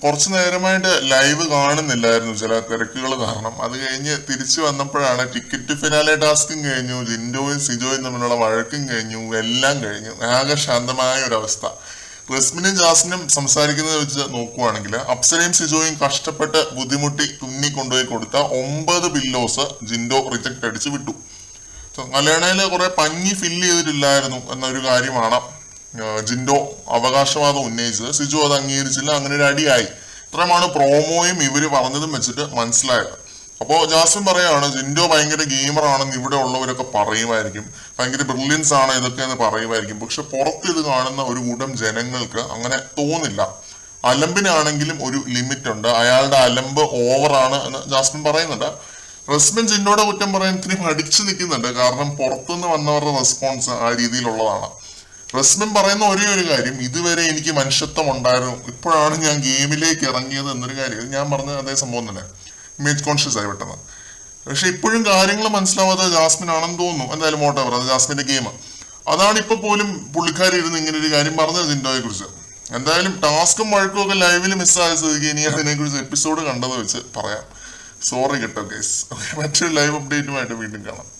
കുറച്ചു നേരമായിട്ട് ലൈവ് കാണുന്നില്ലായിരുന്നു ചില തിരക്കുകൾ കാരണം. അത് കഴിഞ്ഞ് തിരിച്ചു വന്നപ്പോഴാണ് ടിക്കറ്റ് ഫിനാലെ ടാസ്കും കഴിഞ്ഞു, ജിൻഡോയും സിജോയും തമ്മിലുള്ള വഴക്കും കഴിഞ്ഞു, എല്ലാം കഴിഞ്ഞു. ആകെ ശാന്തമായ ഒരു അവസ്ഥ. റസ്മിനും ജാസ്മിനും സംസാരിക്കുന്നത് വെച്ച് നോക്കുവാണെങ്കിൽ അപ്സരയും സിജോയും കഷ്ടപ്പെട്ട് ബുദ്ധിമുട്ടി തുന്നി കൊണ്ടുപോയി കൊടുത്ത 9 പില്ലോസ് ജിൻഡോ റിജക്ട് അടിച്ച് വിട്ടു. മലയാളയില് കുറെ പഞ്ഞി ഫില്ല് ചെയ്തിട്ടില്ലായിരുന്നു എന്നൊരു കാര്യമാണ് ജിൻഡോ അവകാശവാദം ഉന്നയിച്ചത്. സിജു അത് അംഗീകരിച്ചില്ല, അങ്ങനെ ഒരു അടിയായി. ഇത്രയുമാണ് പ്രോമോയും ഇവര് പറഞ്ഞതും വെച്ചിട്ട് മനസ്സിലായത്. അപ്പോ ജാസ്മിൻ പറയാണ് ജിൻഡോ ഭയങ്കര ഗെയിമർ ആണെന്ന് ഇവിടെ ഉള്ളവരൊക്കെ പറയുമായിരിക്കും, ഭയങ്കര ബ്രില്യൻസ് ആണ് ഇതൊക്കെ എന്ന് പറയുമായിരിക്കും. പക്ഷെ പുറത്ത് ഇത് കാണുന്ന ഒരു കൂട്ടം ജനങ്ങൾക്ക് അങ്ങനെ തോന്നില്ല. അലമ്പിനാണെങ്കിലും ഒരു ലിമിറ്റ് ഉണ്ട്, അയാളുടെ അലമ്പ് ഓവറാണ് എന്ന് ജാസ്മിൻ പറയുന്നുണ്ട്. റസ്മിൻ ജിൻഡോയുടെ കുറ്റം പറയാൻ ഇത്തിരി അടിച്ചു നിൽക്കുന്നുണ്ട്, കാരണം പുറത്തുനിന്ന് വന്നവരുടെ റെസ്പോൺസ് ആ രീതിയിലുള്ളതാണ്. റസ്മിൻ പറയുന്ന ഒരേ ഒരു കാര്യം, ഇതുവരെ എനിക്ക് മനുഷ്യത്വം ഉണ്ടായിരുന്നു, ഇപ്പോഴാണ് ഞാൻ ഗെയിമിലേക്ക് ഇറങ്ങിയത് എന്നൊരു കാര്യം. ഞാൻ പറഞ്ഞ അതേ സംഭവം തന്നെ, ഇമേജ് കോൺഷ്യസ് ആയി പെട്ടെന്ന്. പക്ഷെ ഇപ്പോഴും കാര്യങ്ങൾ മനസ്സിലാവാതെ ജാസ്മിൻ ആണെന്ന് തോന്നുന്നു. എന്തായാലും മോട്ടോവർ, അത് ജാസ്മിന്റെ ഗെയിം. അതാണ് ഇപ്പൊ പോലും പുള്ളിക്കാരി ഇരുന്ന് ഇങ്ങനെ ഒരു കാര്യം പറഞ്ഞത് ജിൻഡോയെ കുറിച്ച്. എന്തായാലും ടാസ്കും വഴക്കും ഒക്കെ ലൈവിൽ മിസ്സായ സ്ഥിതിക്ക് ഇനി അതിനെ കുറിച്ച് എപ്പിസോഡ് കണ്ടത് വെച്ച് പറയാം. സോറി കേട്ടോ ഗൈസ്. മറ്റൊരു ലൈവ് അപ്ഡേറ്റുമായിട്ട് വീണ്ടും കാണാം.